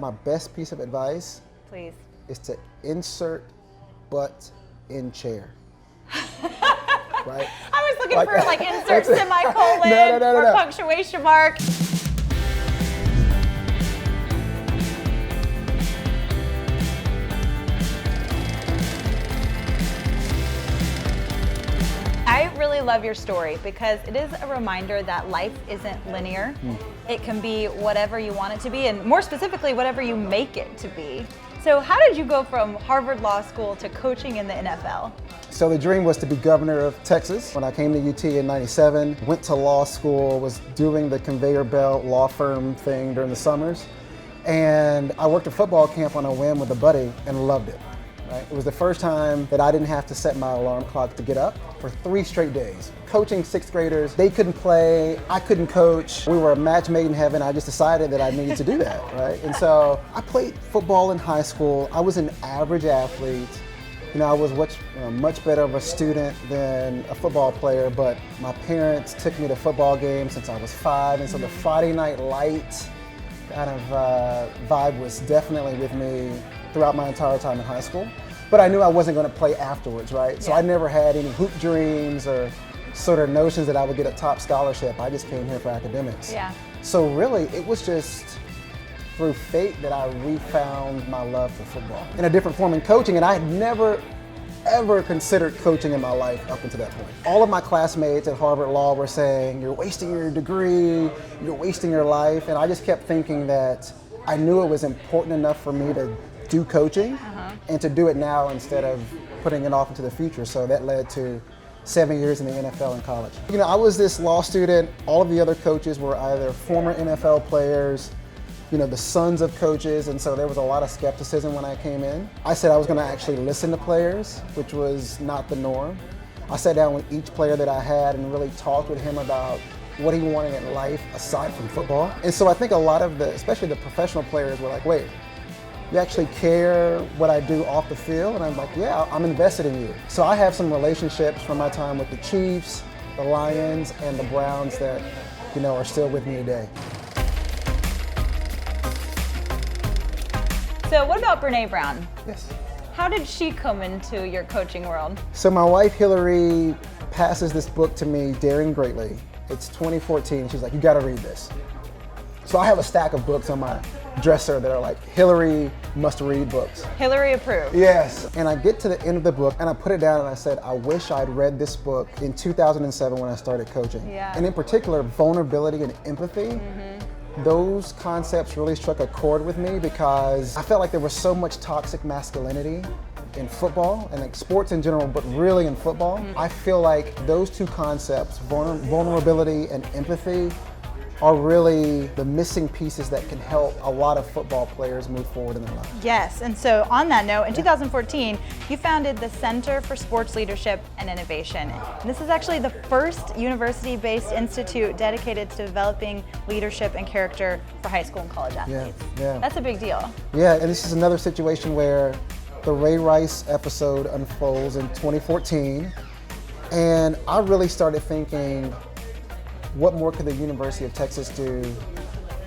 my best piece of advice Please. is to insert but in chair. Right? I was looking for like insert semicolon No. or punctuation mark. I really love your story because it is a reminder that life isn't linear. It can be whatever you want it to be, and more specifically, whatever you make it to be. So how did you go from Harvard Law School to coaching in the NFL? So the dream was to be governor of Texas. When I came to UT in '97, went to law school, was doing the conveyor belt law firm thing during the summers. And I worked a football camp on a whim with a buddy and loved it. Right? It was the first time that I didn't have to set my alarm clock to get up for 3 straight days. Coaching 6th graders, they couldn't play, I couldn't coach. We were a match made in heaven. I just decided that I needed to do that, right? And so I played football in high school. I was an average athlete. You know, I was much better of a student than a football player, but my parents took me to football games since I was 5, and so the Friday night light kind of vibe was definitely with me throughout my entire time in high school. But I knew I wasn't going to play afterwards, right? So I never had any hoop dreams or sort of notions that I would get a top scholarship. I just came here for academics. Yeah. So really, it was just through fate that I refound my love for football in a different form in coaching, and I had never ever considered coaching in my life up until that point. All of my classmates at Harvard Law were saying, you're wasting your degree, you're wasting your life, and I just kept thinking that I knew it was important enough for me to do coaching and to do it now instead of putting it off into the future. So that led to 7 years in the NFL and college. You know, I was this law student. All of the other coaches were either former NFL players, you know, the sons of coaches, and so there was a lot of skepticism when I came in. I said I was going to actually listen to players, which was not the norm. I sat down with each player that I had and really talked with him about what he wanted in life aside from football. And so I think a lot of especially the professional players were like, wait, you actually care what I do off the field? And I'm like, yeah, I'm invested in you. So I have some relationships from my time with the Chiefs, the Lions, and the Browns that, you know, are still with me today. So what about Brene Brown? Yes. How did she come into your coaching world? So my wife, Hillary, passes this book to me, Daring Greatly. It's 2014. She's like, you gotta read this. So I have a stack of books on my dresser that are like Hillary must read books. Hillary approved. Yes. And I get to the end of the book and I put it down and I said, I wish I'd read this book in 2007 when I started coaching. Yeah. And in particular, vulnerability and empathy. Those concepts really struck a chord with me because I felt like there was so much toxic masculinity in football and like sports in general, but really in football. I feel like those two concepts, vulnerability and empathy, are really the missing pieces that can help a lot of football players move forward in their life. Yes, and so on that note, in 2014, you founded the Center for Sports Leadership and Innovation. And this is actually the first university-based institute dedicated to developing leadership and character for high school and college athletes. Yeah. That's a big deal. Yeah, and this is another situation where the Ray Rice episode unfolds in 2014, and I really started thinking, what more could the University of Texas do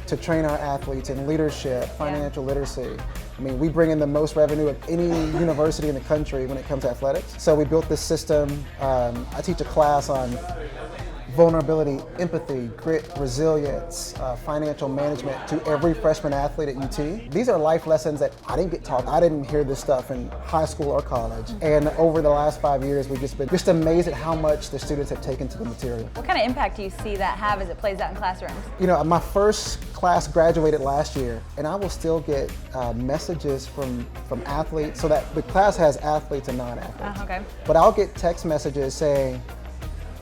to train our athletes in leadership, financial literacy? I mean, we bring in the most revenue of any university in the country when it comes to athletics. So we built this system. I teach a class on vulnerability, empathy, grit, resilience, financial management to every freshman athlete at UT. These are life lessons that I didn't get taught. I didn't hear this stuff in high school or college. And over the last 5 years, we've just been amazed at how much the students have taken to the material. What kind of impact do you see that have as it plays out in classrooms? You know, my first class graduated last year, and I will still get messages from athletes, so that the class has athletes and non-athletes. Okay. But I'll get text messages saying,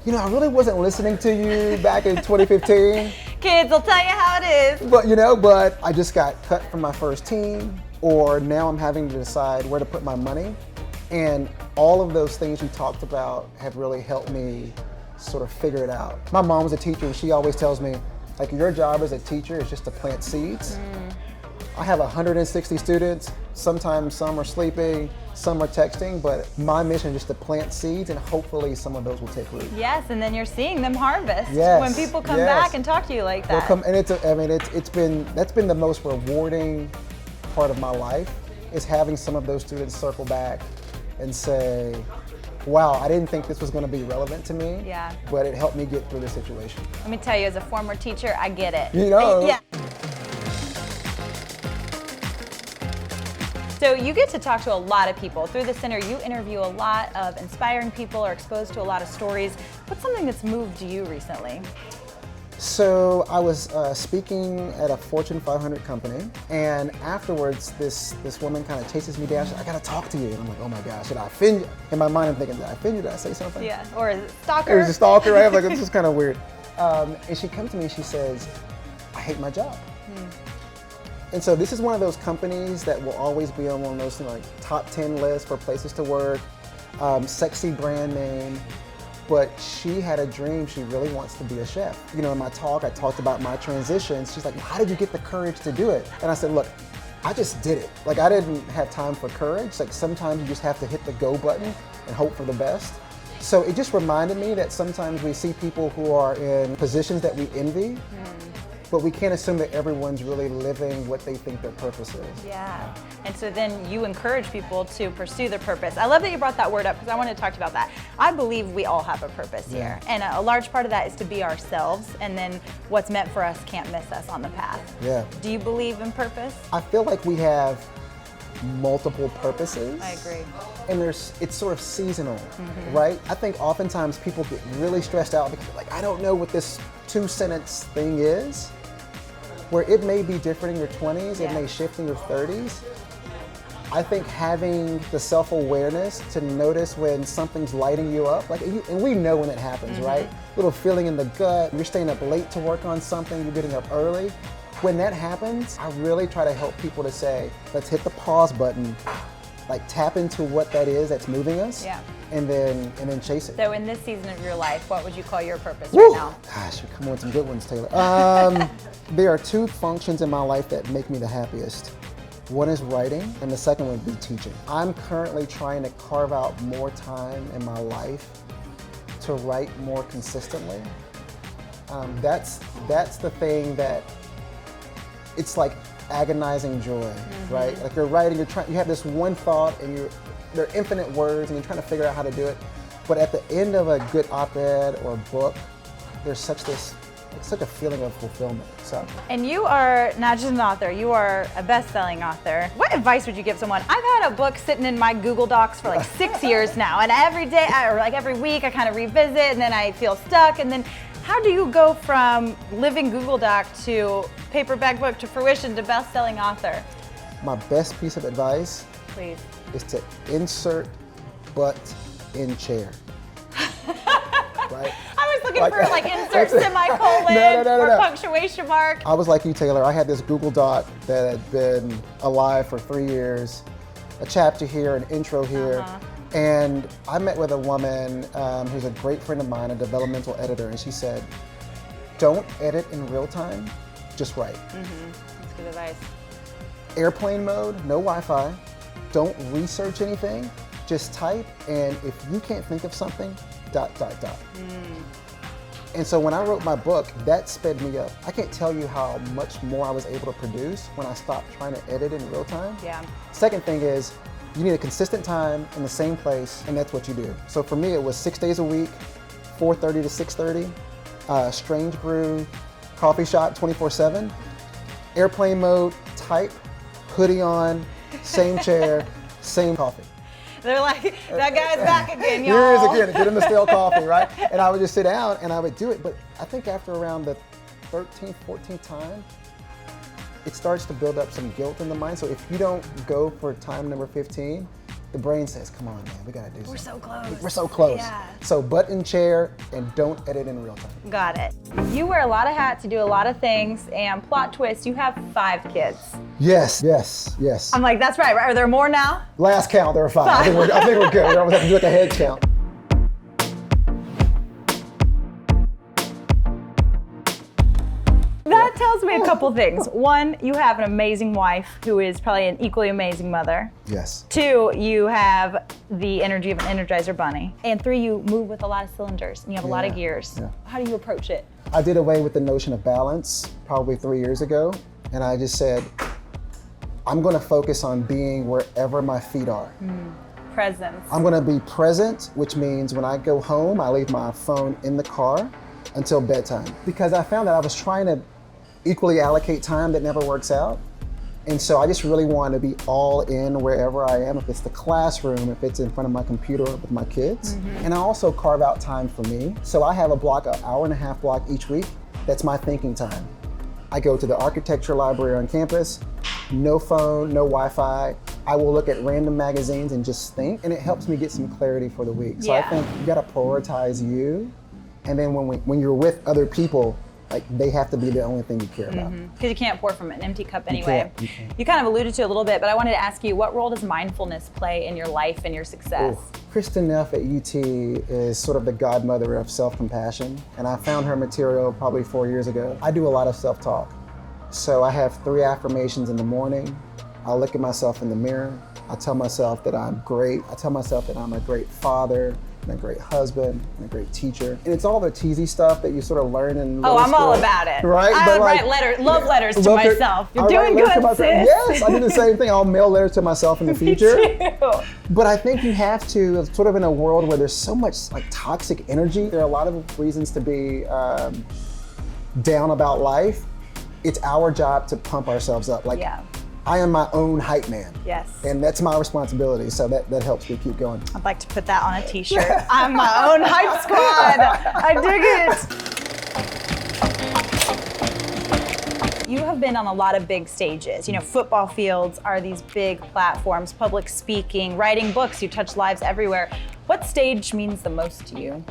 you know, I really wasn't listening to you back in 2015. Kids will tell you how it is. But I just got cut from my first team, or now I'm having to decide where to put my money. And all of those things you talked about have really helped me sort of figure it out. My mom was a teacher, and she always tells me, like, your job as a teacher is just to plant seeds. I have 160 students. Sometimes some are sleeping, some are texting, but my mission is just to plant seeds, and hopefully some of those will take root. Yes, and then you're seeing them harvest when people come yes. back and talk to you like that. And that's been the most rewarding part of my life is having some of those students circle back and say, wow, I didn't think this was going to be relevant to me, Yeah. but it helped me get through the situation. Let me tell you, as a former teacher, I get it. You know? Yeah. So you get to talk to a lot of people. Through the center, you interview a lot of inspiring people or exposed to a lot of stories. What's something that's moved you recently? So I was speaking at a Fortune 500 company, and afterwards this woman kind of chases me down. She's like, I gotta talk to you. And I'm like, oh my gosh, did I offend you? In my mind, I'm thinking, did I offend you? Did I say something? Yeah, or is it stalker? It was a stalker, right? I'm like, this is kind of weird. And she comes to me and she says, I hate my job. And so this is one of those companies that will always be on one of those like top 10 lists for places to work, sexy brand name. But she had a dream. She really wants to be a chef. You know, in my talk, I talked about my transitions. She's like, well, how did you get the courage to do it? And I said, look, I just did it. Like, I didn't have time for courage. Like, sometimes you just have to hit the go button and hope for the best. So it just reminded me that sometimes we see people who are in positions that we envy, but we can't assume that everyone's really living what they think their purpose is. Yeah, and so then you encourage people to pursue their purpose. I love that you brought that word up because I wanted to talk to you about that. I believe we all have a purpose here, and a large part of that is to be ourselves, and then what's meant for us can't miss us on the path. Yeah. Do you believe in purpose? I feel like we have multiple purposes. I agree. And it's sort of seasonal, right? I think oftentimes people get really stressed out because like, I don't know what this 2-sentence thing is. Where it may be different in your 20s, it may shift in your 30s. I think having the self-awareness to notice when something's lighting you up, like, and we know when it happens, right? Little feeling in the gut, you're staying up late to work on something, you're getting up early. When that happens, I really try to help people to say, let's hit the pause button, like tap into what that is that's moving us, and then chase it. So in this season of your life, what would you call your purpose Woo! right now? Gosh, you're coming with some good ones, Taylor. There are 2 functions in my life that make me the happiest. One is writing, and the second would be teaching. I'm currently trying to carve out more time in my life to write more consistently. That's the thing that, it's like agonizing joy, right? Like you're writing, you have this one thought, and there are infinite words, and you're trying to figure out how to do it. But at the end of a good op-ed or book, there's such a feeling of fulfillment. So. And you are not just an author, you are a best-selling author. What advice would you give someone? I've had a book sitting in my Google Docs for like 6 years now, and every day, or like every week, I kind of revisit, and then I feel stuck, and then how do you go from living Google Doc to paperback book to fruition to best-selling author? My best piece of advice, please, is to insert butt in chair. Right? I was looking for like insert semicolon or punctuation mark. I was like you, Taylor. I had this Google Doc that had been alive for 3 years, a chapter here, an intro here. And I met with a woman who's a great friend of mine, a developmental editor, and she said, don't edit in real time, just write. That's good advice. Airplane mode, no Wi-Fi, don't research anything, just type, and if you can't think of something, ... And so when I wrote my book, that sped me up. I can't tell you how much more I was able to produce when I stopped trying to edit in real time. Yeah. Second thing is, you need a consistent time in the same place, and that's what you do. So for me, it was 6 days a week, 4:30 to 6:30, Strange Brew, coffee shop 24/7, airplane mode, type, hoodie on, same chair, same coffee. They're like, that guy's back again, y'all. Here he is again, get him the stale coffee, right? And I would just sit down and I would do it. But I think after around the 13th, 14th time, it starts to build up some guilt in the mind. So if you don't go for time number 15, the brain says, come on, man, we gotta do something. We're so close. We're so close. Yeah. So butt in chair and don't edit in real time. Got it. You wear a lot of hats, you do a lot of things, and plot twist, you have 5 kids. Yes, yes, yes. I'm like, that's right. Are there more now? Last count, there were 5. I think we're good. We don't have to do like a head count. That tells me a couple things. 1, you have an amazing wife who is probably an equally amazing mother. Yes. 2, you have the energy of an Energizer bunny. And 3, you move with a lot of cylinders and you have a lot of gears. Yeah. How do you approach it? I did away with the notion of balance probably 3 years ago. And I just said, I'm gonna focus on being wherever my feet are. Presence. I'm gonna be present, which means when I go home, I leave my phone in the car until bedtime. Because I found that I was trying to equally allocate time that never works out. And so I just really want to be all in wherever I am, if it's the classroom, if it's in front of my computer with my kids. And I also carve out time for me. So I have a block, an hour-and-a-half block each week. That's my thinking time. I go to the architecture library on campus, no phone, no Wi-Fi. I will look at random magazines and just think, and it helps me get some clarity for the week. So I think you gotta prioritize you. And then when you're with other people, like they have to be the only thing you care about. Because you can't pour from an empty cup anyway. You can't. You kind of alluded to it a little bit, but I wanted to ask you, what role does mindfulness play in your life and your success? Kristen Neff at UT is sort of the godmother of self-compassion, and I found her material probably 4 years ago. I do a lot of self-talk. So I have 3 affirmations in the morning. I look at myself in the mirror. I tell myself that I'm great. I tell myself that I'm a great father, and a great husband, and a great teacher. And it's all the cheesy stuff that you sort of learn in middle I'm school. all about it. Right? I But would write letters, love letters to myself. You're doing good, sis. Yes, I do the same thing. I'll mail letters to myself in the future. Me too. But I think you have to, sort of in a world where there's so much like toxic energy, there are a lot of reasons to be down about life. It's our job to pump ourselves up. Like, I am my own hype man. Yes. And that's my responsibility, so that helps me keep going. I'd like to put that on a t-shirt. I'm my own hype squad. I dig it. You have been on a lot of big stages. You know, football fields are these big platforms, public speaking, writing books, you touch lives everywhere. What stage means the most to you?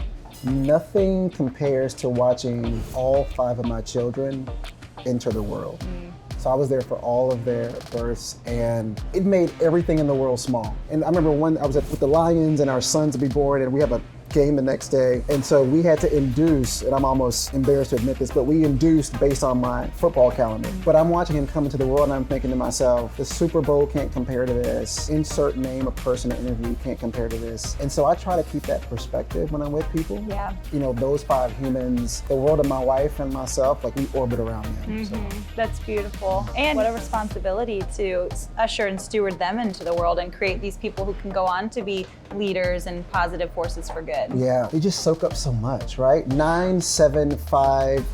Nothing compares to watching all 5 of my children enter the world. So I was there for all of their births, and it made everything in the world small. And I remember when I was with the Lions and our sons would be born, and we have a game the next day. And so we had to induce, and I'm almost embarrassed to admit this, but we induced based on my football calendar. But I'm watching him come into the world and I'm thinking to myself, the Super Bowl can't compare to this. Insert name a person or interview can't compare to this. And so I try to keep that perspective when I'm with people. Yeah. You know, those 5 humans, the world of my wife and myself, like we orbit around them. So. That's beautiful. And what a responsibility to usher and steward them into the world and create these people who can go on to be leaders and positive forces for good. Yeah, they just soak up so much, right? 9, 7, 5,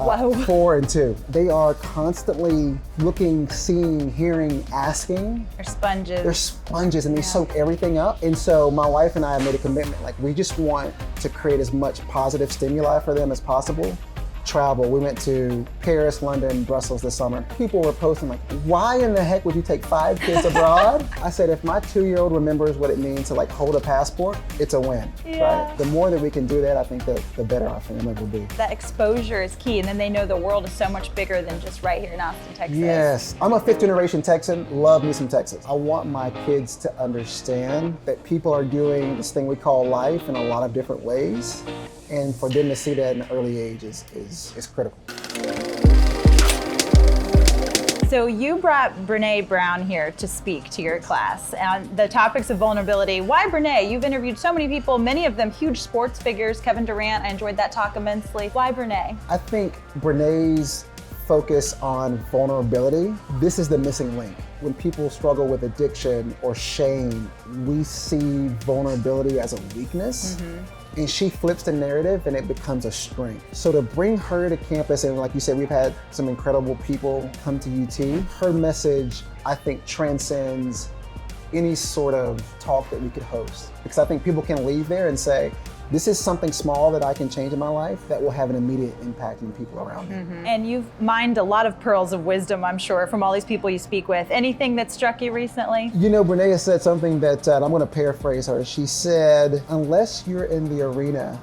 4, and 2. They are constantly looking, seeing, hearing, asking. They're sponges. They're sponges, and they soak everything up. And so my wife and I have made a commitment, like we just want to create as much positive stimuli for them as possible. Travel. We went to Paris, London, Brussels this summer. People were posting like, why in the heck would you take 5 kids abroad? I said, if my 2-year-old remembers what it means to like hold a passport, it's a win, right? The more that we can do that, I think the better our family will be. That exposure is key, and then they know the world is so much bigger than just right here in Austin, Texas. Yes, I'm a 5th generation Texan, love me some Texas. I want my kids to understand that people are doing this thing we call life in a lot of different ways. And for them to see that in an early age is critical. So you brought Brene Brown here to speak to your class on the topics of vulnerability. Why Brene? You've interviewed so many people, many of them huge sports figures. Kevin Durant, I enjoyed that talk immensely. Why Brene? I think Brene's focus on vulnerability, this is the missing link. When people struggle with addiction or shame, we see vulnerability as a weakness. And she flips the narrative and it becomes a strength. So to bring her to campus, and like you said, we've had some incredible people come to UT. Her message, I think, transcends any sort of talk that we could host. Because I think people can leave there and say, this is something small that I can change in my life that will have an immediate impact on the people around me. And you've mined a lot of pearls of wisdom, I'm sure, from all these people you speak with. Anything that struck you recently? You know, Brene has said something that, I'm gonna paraphrase her. She said, unless you're in the arena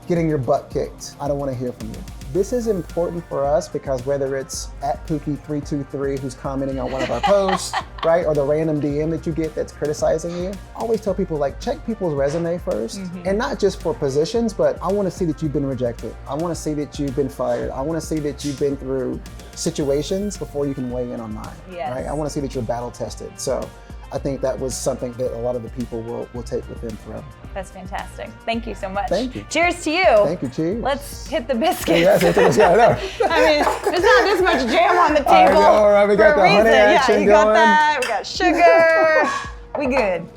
getting your butt kicked, I don't wanna hear from you. This is important for us because whether it's at Pookie323 who's commenting on one of our posts, right, or the random DM that you get that's criticizing you, I always tell people, like, check people's resume first, and not just for positions, but I want to see that you've been rejected. I want to see that you've been fired. I want to see that you've been through situations before you can weigh in on mine, right? I want to see that you're battle tested. So I think that was something that a lot of the people will take with them forever. That's fantastic. Thank you so much. Thank you. Cheers to you. Thank you. Cheers. Let's hit the biscuits. Yes, I know. I mean, there's not this much jam on the table All right, we got for the a reason. honey action Yeah, you got going. that. We got sugar. We good.